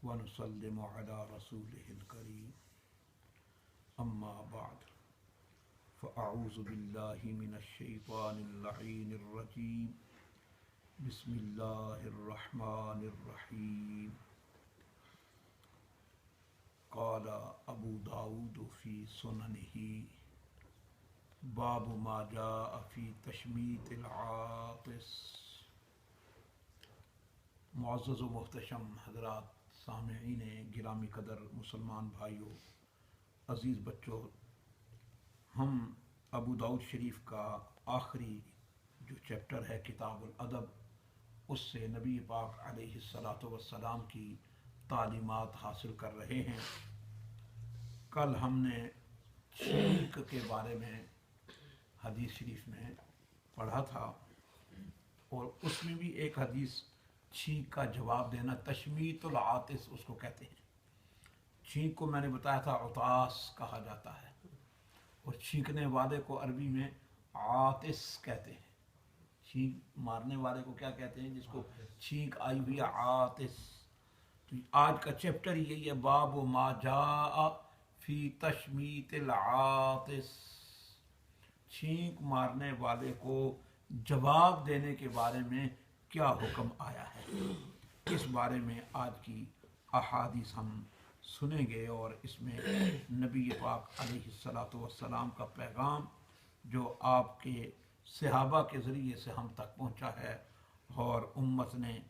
व नुसल्लिमु अला रसूलिहिल करीम अम्मा बाद फ़अऊज़ु बिल्लाहि मिनश शैतानिर लईनिर रजीम बिस्मिल्लाहिर रहमानिर रहीम क़ाल अबू दाऊद फ़ी सुननिही बाबु मा जाअ फ़ी तशमीतिल आतिस। मुअज़्ज़ज़ व मुहतशम हज़रात, सामईन गिरामी कदर, मुसलमान भाइयों, अज़ीज़ बच्चों, हम अबू दाऊद शरीफ का आखिरी जो चैप्टर है किताबुल अदब, उससे नबी पाक अलैहिस्सलातु वस्सलाम की तालीमात हासिल कर रहे हैं। कल हमने छींक के बारे में हदीस शरीफ में पढ़ा था और उसमें भी एक हदीस छींक का जवाब देना, तशमीतुल आतिस उसको कहते हैं। छींक को मैंने बताया था उतास कहा जाता है और छींकने वाले को अरबी में आतिस कहते हैं। छींक मारने वाले को क्या कहते हैं? जिसको छींक आई हुई आतिस। तो आज का चैप्टर यही है, बाब मा जाअ फी तशमीतिल आतिस। छींक मारने वाले को जवाब देने के बारे में क्या हुक्म आया है, इस बारे में आज की अहादीस हम सुनेंगे और इसमें नबी पाक अलैहिस्सलातु वस्सलाम का पैगाम जो आपके सहाबा के ज़रिए से हम तक पहुंचा है और उम्मत ने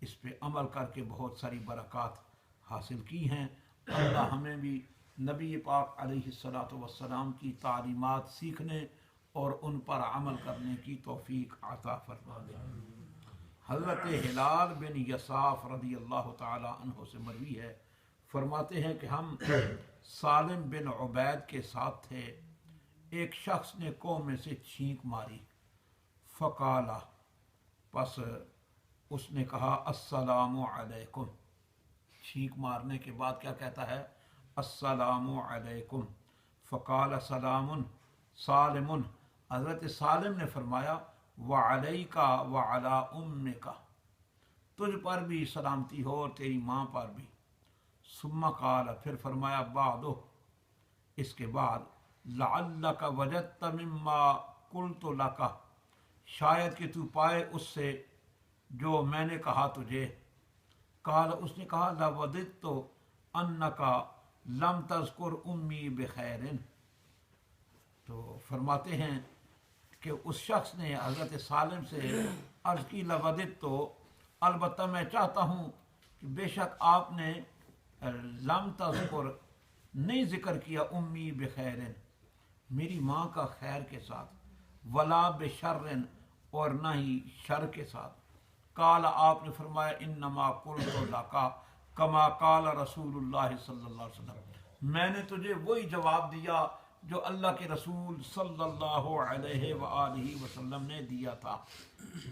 इस पे अमल करके बहुत सारी बरक़ात हासिल की हैं। अल्लाह हमें भी नबी पाक अलैहिस्सलातु वस्सलाम की तालीमात सीखने और उन पर अमल करने की तौफीक अता फरमा दे। हज़रत हिलाल बिन यसाफ रज़ी अल्लाह ताला अन्हु से मरवी है, फरमाते हैं कि हम सालिम बिन उबैद के साथ थे। एक शख्स ने कौम में से छींक मारी, फ़काला, बस उसने कहा अस्सलामु अलैकुम। छींक मारने के बाद क्या कहता है? अस्सलामु अलैकुम। फ़काल सलामुन सालिमुन। हज़रत सालिम ने फरमाया व अलैका व अला उम्मिका, तुझ पर भी सलामती हो और तेरी माँ पर भी। सुम्मा काल, फिर फरमाया बादो, इसके बाद लअल्लका वजदत मिम्मा कुल्तु लका, शायद कि तू पाए उससे जो मैंने कहा तुझे। काल, उसने कहा लवदित्तु अन्नका लम तज़कुर उम्मी बिखैरिन। तो फरमाते हैं कि उस शख्स ने हज़रत सालिम से अर्ज़ की लवदित, तो अलबत्ता मैं चाहता हूँ कि बेशक आपने लम तज़कुर नहीं ज़िक्र किया उम्मी बिखैरिन, मेरी माँ का खैर के साथ, वला बेशर्रिन, और ना ही शर के साथ। काला, आपने फरमाया इन्नमा कुल्तु लका कमा काला रसूलुल्लाह सल्लल्लाहु अलैहि वसल्लम, मैंने तुझे वही जवाब दिया जो अल्लाह के रसूल सल्लल्लाहु अलैहि वसल्लम ने दिया था।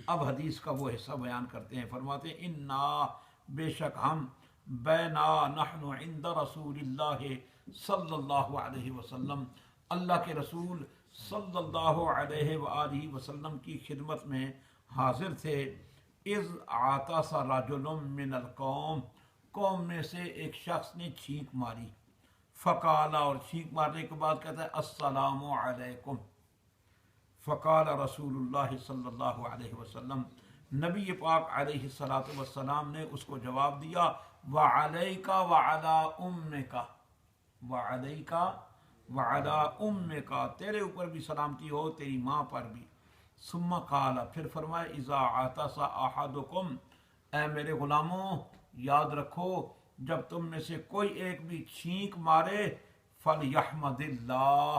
अब हदीस का वो हिस्सा बयान करते हैं। फरमाते हैं इन्ना, बेशक हम, बैना नहनु इंद रसूलिल्लाह सल्लल्लाहु अलैहि वसल्लम, अल्लाह के रसूल सल्लल्लाहु अलैहि वसल्लम की खिदमत में हाजिर थे। इज़ आतासा रजुलुम मिनल कौम, कौम में से एक शख्स ने छींक मारी। फ़काला, और छींक मारने के बाद कहता है अस्सलामु अलैकुम। फ़काल रसूलुल्लाह सल्लल्लाहु अलैहि वसल्लम, नबी पाक अलैहिस्सलातु वस्सलाम ने उसको जवाब दिया व अलैका व अला उम्मिका, व अलैका व अला उम्मिका, तेरे ऊपर भी सलामती हो, तेरी माँ पर भी। सुम्मा काला, फिर फरमाया इज़ा आतसा अहदुकुम, ऐ मेरे गुलामों, याद रखो जब तुम में से कोई एक भी छींक मारे, फल यहमदिल्लाह,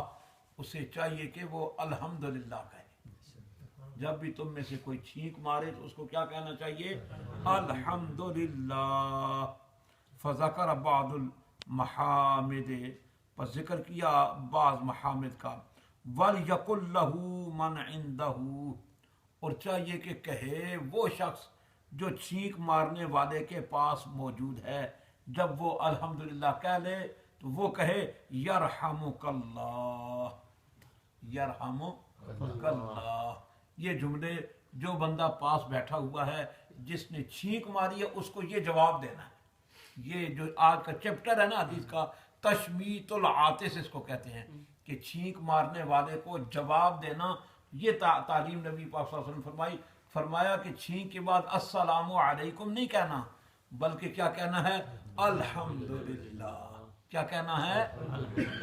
उसे चाहिए कि वो अल्हम्दुलिल्लाह कहे। जब भी तुम में से कोई छींक मारे तो उसको क्या कहना चाहिए? अल्हम्दुलिल्लाह। फ़ज़कर बादुल महामिद, पर जिक्र किया बाज़ महामिद का। वल यकुल लहू मन इंदहू, और चाहिए कि कहे वो शख्स जो छींक मारने वाले के पास मौजूद है, जब वो अल्हम्दुलिल्लाह कह ले तो वो कहे यरहमुकल्लाह, यरहमुकल्लाह। ये जुमले जो बंदा पास बैठा हुआ है जिसने छींक मारी है उसको ये जवाब देना है। ये जो आज का चैप्टर है ना हदीस का, तशमीतुल आतिस इसको कहते हैं कि छींक मारने वाले को जवाब देना। ये तालीम नबी पाक सल्लल्लाहु अलैहि वसल्लम फरमाई, फरमाया कि छींक के बाद अस्सलामु अलैकुम नहीं कहना, बल्कि क्या कहना है, अल्हम्दुलिल्लाह। क्या कहना है,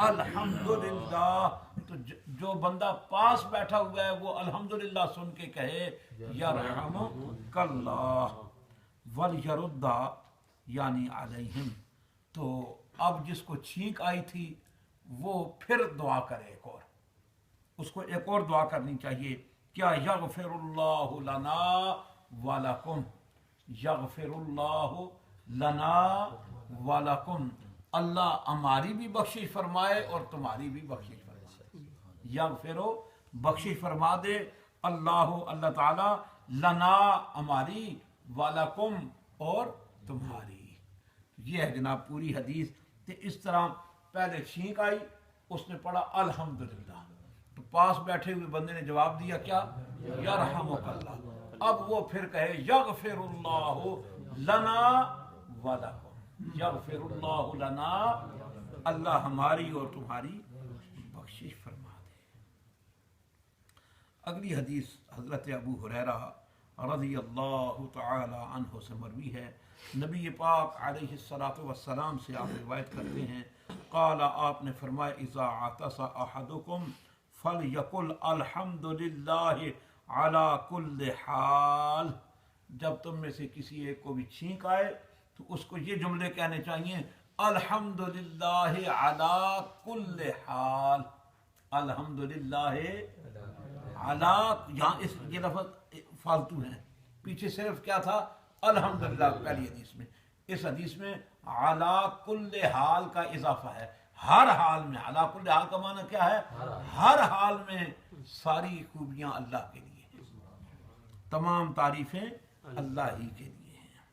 अल्हम्दुलिल्लाह। तो जो बंदा पास बैठा हुआ है वो अल्हम्दुलिल्लाह सुन के कहे यरहमुकल्लाह वल यरुद्दा यानी अलैहिम। तो अब जिसको छींक आई थी वो फिर दुआ करे, एक और उसको एक और दुआ करनी चाहिए। क्या यगफिरुल्लाहु लना वलकुम, यगफिरुल्लाहु लना वलकुम, अल्लाह हमारी भी बख्शिश फरमाए और तुम्हारी भी बख्शिश फरमाए। यगफिरो बख्शिश फरमा दे, अल्लाह अल्लाह ताला, लना हमारी, वलकुम और तुम्हारी। ये है जनाब पूरी हदीस। तो इस तरह पहले छींक आई, उसने पढ़ा अल्हम्दुलिल्लाह, तो पास बैठे हुए बंदे ने जवाब दिया क्या, यरहमुकल्लाह। अब वो फिर कहे यगफिरुल्लाहु लना वलकुम, यगफिरुल्लाहु लना, अल्लाह हमारी और तुम्हारी बख्शिश फरमा दे। अगली हदीस हजरत अबू हुरैरा रज़ियल्लाहु तआला अन्हु से मरवी है। नबी पाक अलैहिस्सलातु वस्सलाम से आप रिवायत करते हैं, क़ाला, आपने फरमाया, इज़ा आतसा अहदुकुम फलयकुल अल्हम्दुलिल्लाहि अला कुल्लि हाल। जब तुम में से किसी एक को भी छींक आए तो उसको ये जुमले कहने चाहिए, अल्हम्दुलिल्लाहि अला कुल्लि हाल। अल्हम्दुलिल्लाहि अला, यहाँ इस ये लफ्ज़ फालतू है, पीछे सिर्फ क्या था, अल्हम्दुलिल्लाह पहली हदीस में। इस हदीस में अला कुल्ले हाल का इजाफा है, हर हाल में। अला कुल्ले हाल का माना क्या है, हर हाल में सारी खूबियां अल्लाह के लिए हैं, तमाम तारीफें अल्लाह ही के लिए हैं।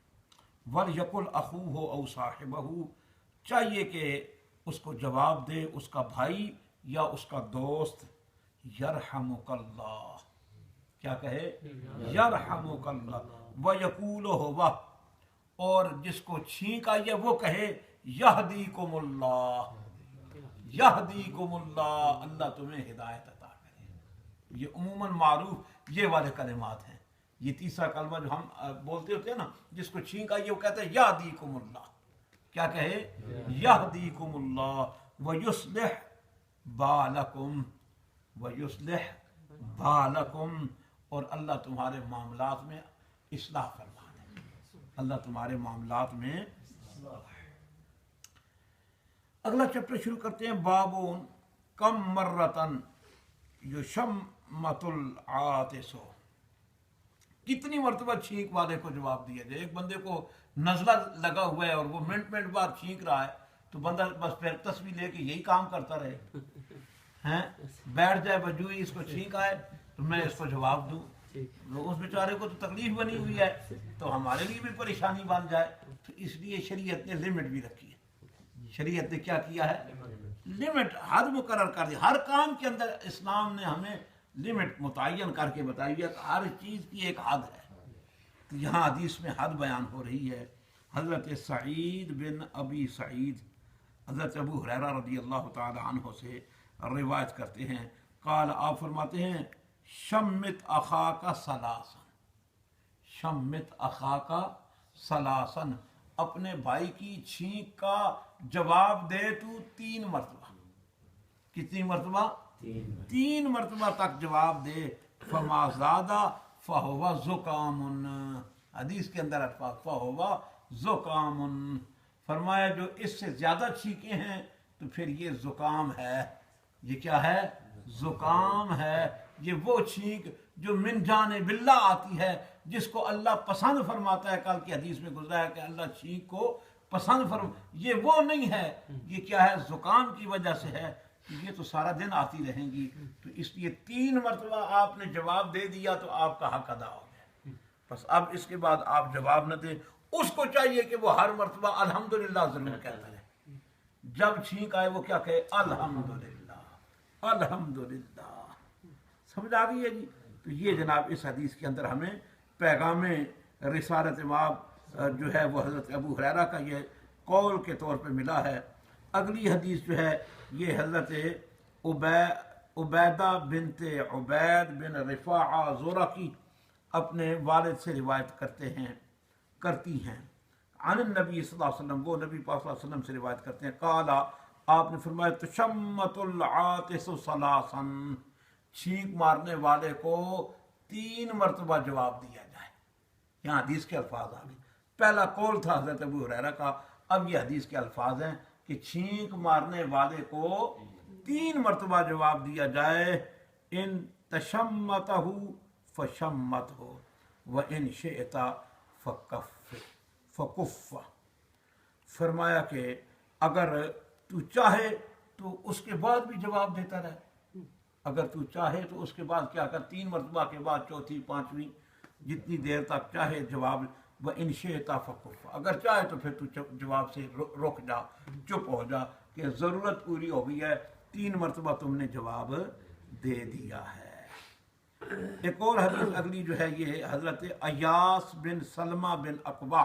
वल यकुल अखूहु औ साहिबहु, चाहिए कि उसको जवाब दे उसका भाई या उसका दोस्त, यरहमुकल्लाह, क्या कहे, यरहमुकल्लाह। व यकूलो वह, और जिसको छींक आई है वो कहे यहदीकुमुल्लाह, यहदीकुमुल्लाह, अल्लाह तुम्हें हिदायत अता करे। ये उमूमन मारूफ ये वाले कलिमात हैं। ये तीसरा कलमा जो हम बोलते होते हैं ना, जिसको छींक आई है वो कहते हैं यहदीकुमुल्लाह, क्या कहे, यहदीकुमुल्लाह व युस्लिह बालकुम, व युस्लिह बालकुम, और अल्लाह तुम्हारे मामलात में इस्लाह फरमा दे, अल्लाह तुम्हारे मामलात में। अगला चैप्टर शुरू करते हैं, बाबून कम मर्रतन युशम्मतुल आतिसो, कितनी मरतबा छींक वाले को जवाब दिया जाए। एक बंदे को नजला लगा हुआ है और वो मिनट मिनट बाद छींक रहा है, तो बंदा बस फिर तस्वीर लेके यही काम करता रहे हैं, बैठ जाए बजू इसको छींक आए तो मैं इसको जवाब दूं, तो उस बेचारे को तो तकलीफ बनी हुई है, तो हमारे लिए भी परेशानी बन जाए। तो इसलिए शरीयत ने लिमिट भी रखी है। शरीयत ने क्या किया है, लिमिट, हद मुकर्रर कर दी। हर काम के अंदर इस्लाम ने हमें लिमिट मुतय्यन करके बताई है कि हर चीज़ की एक हद है। तो यहाँ हदीस में हद बयान हो रही है। हज़रत सईद बिन अबी सईद हज़रत अबू हुरैरा रज़ियल्लाहु तआला अन्हु से रिवायत करते हैं, काल, आप फरमाते हैं, शम्मित अखा का सलासन, शम्मित अखा का सलासन, अपने भाई की छींक का जवाब दे तू 3 मरतबा। कितनी मरतबा, 3 मरतबा तक जवाब दे। फमा ज़ादा फहुवा ज़ुकामुन, हदीस के अंदर फहुवा ज़ुकामुन, फरमाया जो इससे ज्यादा छींके हैं तो फिर ये जुकाम है। ये क्या है, जुकाम है। ये वो छींक जो मिन जाने बिल्ला आती है, जिसको अल्लाह पसंद फरमाता है। कल की हदीस में गुजरा है कि अल्लाह छींक को पसंद फरमा, ये वो नहीं है। ये क्या है, जुकाम की वजह से है। ये तो सारा दिन आती रहेंगी, तो इसलिए 3 मरतबा आपने जवाब दे दिया तो आपका हक अदा हो गया। बस अब इसके बाद आप जवाब न दें, उसको चाहिए कि वो हर मरतबा अल्हम्दुलिल्लाह जरूर कहता है। जब छींक आए वो क्या कहे, अल्हम्दुलिल्लाह, अल्हम्दुलिल्लाह। समझ आ गई है जी। तो ये जनाब इस हदीस के अंदर हमें पैगाम रिसालत माब जो है वो हज़रत अबू हुरैरा का ये कौल के तौर पे मिला है। अगली हदीस जो है ये हज़रत उबैदा बिनते उबैद बिन रिफ़ाआ ज़ुरक़ी अपने वालिद से रिवायत करती हैं। अन नबी सल्लल्लाहु अलैहि वसल्लम, वो नबी पाक सल्लल्लाहु अलैहि वसल्लम से रिवायत करते हैं, काला, आपने फरमाया, तशम्मतुल आतिसु सलासन, छींक मारने वाले को 3 मरतबा जवाब दिया जाए। यहाँ हदीस के अल्फाज आ गए। पहला कौल था हज़रत अबू हुरैरा का, अब ये हदीस के अल्फाज हैं कि छींक मारने वाले को 3 मरतबा जवाब दिया जाए। इन तशम्मतहु फशम्मतहु व इन शिअता फकुफ़्फ़ा। फरमाया कि अगर तू चाहे तो उसके बाद भी जवाब देता रहे, अगर तू चाहे तो उसके बाद क्या कर, 3 मरतबा के बाद चौथी पांचवी जितनी देर तक चाहे जवाब, व इन शिअता फकुफ़्फ़ा, अगर चाहे तो फिर तू जवाब से रुक जा, चुप हो जा कि ज़रूरत पूरी हो गई है, 3 मरतबा तुमने जवाब दे दिया है। एक और हदीस अगली जो है ये हज़रत अय्यास बिन सलमा बिन अकवा,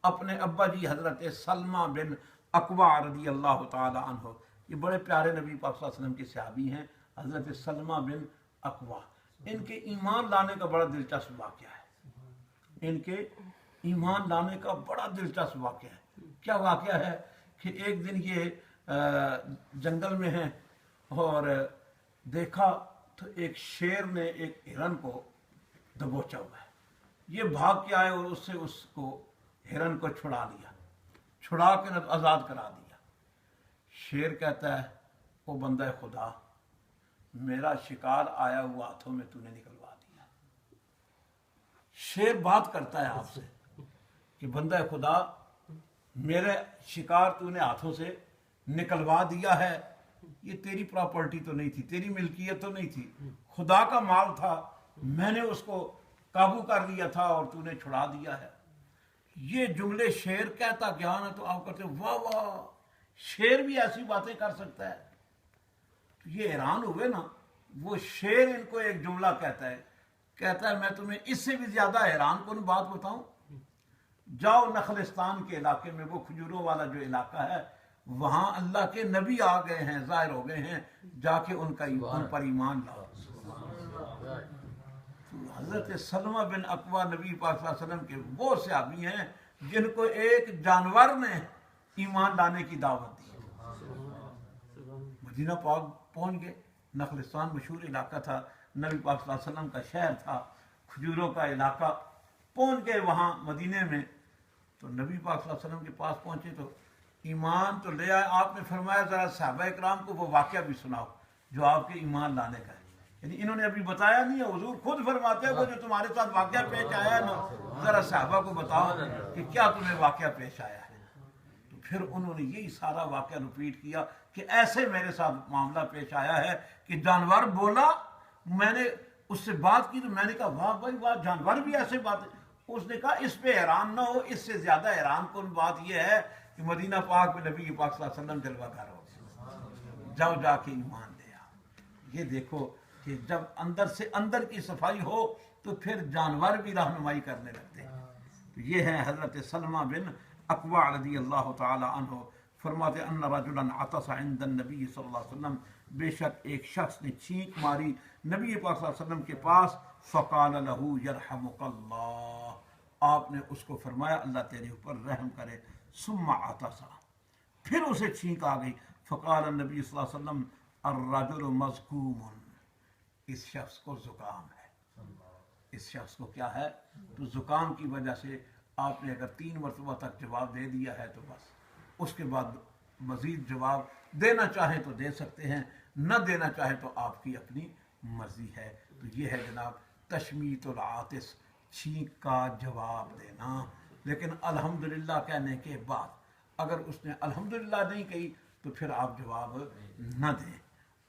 अपने अब्बा जी हज़रत सलमा बिन अकवा रज़ी अल्लाह ताला अन्हु, ये बड़े प्यारे नबी पाक सल्लल्लाहु अलैहि वसल्लम के सहाबी हैं, हज़रत सलमा बिन अकवा। इनके ईमान लाने का बड़ा दिलचस्प वाक़या है, इनके ईमान लाने का बड़ा दिलचस्प वाक़या है। क्या वाक़या है कि एक दिन ये जंगल में हैं और देखा तो एक शेर ने एक हिरन को दबोचा हुआ है। ये भाग के आए और उससे उसको हिरन को छुड़ा लिया, छुड़ा के न आज़ाद करा दिया। शेर कहता है, ओ बंदा खुदा, मेरा शिकार आया हुआ हाथों में तूने निकलवा दिया। शेर बात करता है आपसे कि बंदा खुदा, मेरे शिकार तूने हाथों से निकलवा दिया है, ये तेरी प्रॉपर्टी तो नहीं थी, तेरी मिल्कियत तो नहीं थी, खुदा का माल था, मैंने उसको काबू कर लिया था और तूने छुड़ा दिया है। ये जुमले शेर कहता ज्ञान है, तो आप कहते वाह वाह, शेर भी ऐसी बातें कर सकता है। तो ये हैरान हुए ना, वो शेर इनको एक जुमला कहता है मैं तुम्हें इससे भी ज्यादा हैरान कौन बात बताऊं, जाओ नखलिस्तान के इलाके में, वो खजूरों वाला जो इलाका है, वहां अल्लाह के नबी आ गए हैं, जाहिर हो गए हैं, जाके उन पर ईमान लाओ। तो हजरत सलमा बिन अकवा नबी पाक सल्लल्लाहु अलैहि वसल्लम के वो सहाबी हैं जिनको एक जानवर ने ईमान लाने की दावत दी। मदीना पाक पहुंच गए, नखलिस्तान मशहूर इलाका था, नबी पाक सल्लल्लाहु अलैहि वसल्लम का शहर था, खजूरों का इलाका। पहुंच गए वहां मदीने में, तो नबी पाक सल्लल्लाहु अलैहि वसल्लम के पास पहुंचे तो ईमान तो ले आए। आपने फरमाया जरा सहाबा इकराम को वो वाक़या भी सुनाओ जो आपके ईमान लाने का है। यानी इन्होंने अभी बताया नहीं है, हुजूर खुद फरमाते हैं वो जो तुम्हारे साथ वाक़या पेश आया है ना, जरा सहाबा को बताओ कि क्या तुम्हें वाक़या पेश आया है। तो फिर उन्होंने यही सारा वाक़या रिपीट किया कि ऐसे मेरे साथ मामला पेश आया है कि जानवर बोला, मैंने उससे बात की तो मैंने कहा वाह भाई वाह, जानवर भी ऐसे बात। उसने कहा इस पे हैरान ना हो, इससे ज्यादा हैरान कौन बात यह है कि मदीना पाक में नबी पाक सल्लल्लाहु अलैहि वसल्लम जलवागर हो गए, जाओ जाके ईमान ले आओ। ये देखो कि जब अंदर से अंदर की सफाई हो तो फिर जानवर भी रहनुमाई करने लगते हैं। तो ये है हजरत सलमा बिन अकवा रज़ी अल्लाह ताला अन्हु, फरमाते अन्ना रजुलन अतसा इंद नबी सल्लल्लाहु अलैहि वसल्लम, बेशक एक शख्स ने छींक मारी नबी पाक सल्लल्लाहु अलैहि वसल्लम के पास, फ़क़ाल लहू यरहमुकल्लाह, आपने उसको फरमाया अल्लाह तेरे ऊपर रहम करे। सुम्मा अतसा, फिर उसे छींक आ गई। फ़क़ाल नबी सल्लल्लाहु अलैहि वसल्लम अर्रजुलु मज़कूमुन, इस शख्स को जुकाम है। इस शख्स को क्या है, तो जुकाम की वजह से आपने अगर 3 मरतबा तक जवाब दे दिया है तो बस, उसके बाद मजीद जवाब देना चाहे तो दे सकते हैं, न देना चाहे तो आपकी अपनी मर्जी है। तो ये है जनाब तशमीतुल आतिस, छींक का जवाब देना। लेकिन अल्हम्दुलिल्लाह कहने के बाद अगर उसने अल्हम्दुलिल्लाह नहीं कही तो फिर आप जवाब न दें,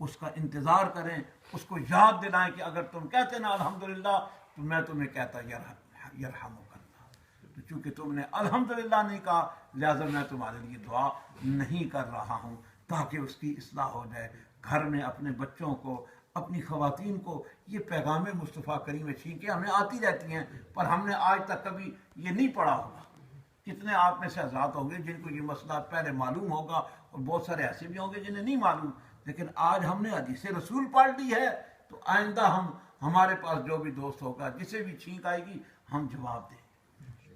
उसका इंतज़ार करें, उसको याद दिलाएं कि अगर तुम कहते ना अल्हम्दुलिल्लाह तो मैं तुम्हें कहता यरहमुकल्लाह। तो चूँकि तुमने अल्हम्दुलिल्लाह नहीं कहा, लिहाजा मैं तुम्हारे लिए दुआ नहीं कर रहा हूँ, ताकि उसकी इस्लाह हो जाए। घर में अपने बच्चों को, अपनी ख़वातीन को ये पैगाम मुस्तफ़ा करीम छींकें हमें आती रहती हैं, पर हमने आज तक कभी ये नहीं पढ़ा होगा कितने आप में से आज़ाद होंगे जिनको ये मसला पहले मालूम होगा, और बहुत सारे ऐसे भी होंगे जिन्हें नहीं मालूम। लेकिन आज हमने हदीस रसूल पढ़ ली है, तो आइंदा हमारे पास जो भी दोस्त होगा, जिसे भी छींक आएगी, हम जवाब दें।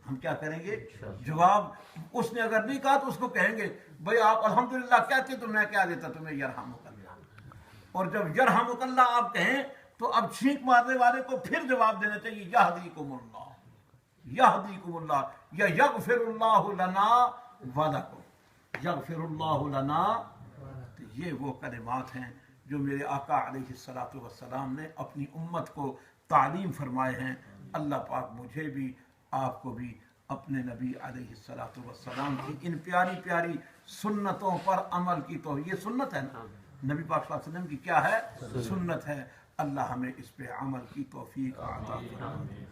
हम क्या करेंगे? जवाब। उसने अगर नहीं कहा तो उसको कहेंगे भाई आप अल्हम्दुलिल्लाह कहते तो मैं क्या देता तुम्हें यरहमुकल्लाह। और जब यरहमुकल्लाह आप कहें तो अब छींक मारने वाले को फिर जवाब देना चाहिए यहदीकुमुल्लाह, यहदीकुमुल्लाह या यगफिरुल्लाहु लना व लकुम, यगफिरुल्लाहु लना। तो ये वो कलिमात हैं जो मेरे आका अलैहिस्सलातु वस्सलाम ने अपनी उम्मत को तालीम फरमाए हैं। अल्लाह पाक मुझे भी आपको भी अपने नबी अलैहिस्सलातु वस्सलाम की इन प्यारी प्यारी सुन्नतों पर अमल की, तो ये सुन्नत है ना, नबी पाक सल्लल्लाहु अलैहि वसल्लम की क्या है? सुन्नत है। अल्लाह हमें इस पे अमल की तौफीक अता फरमाए।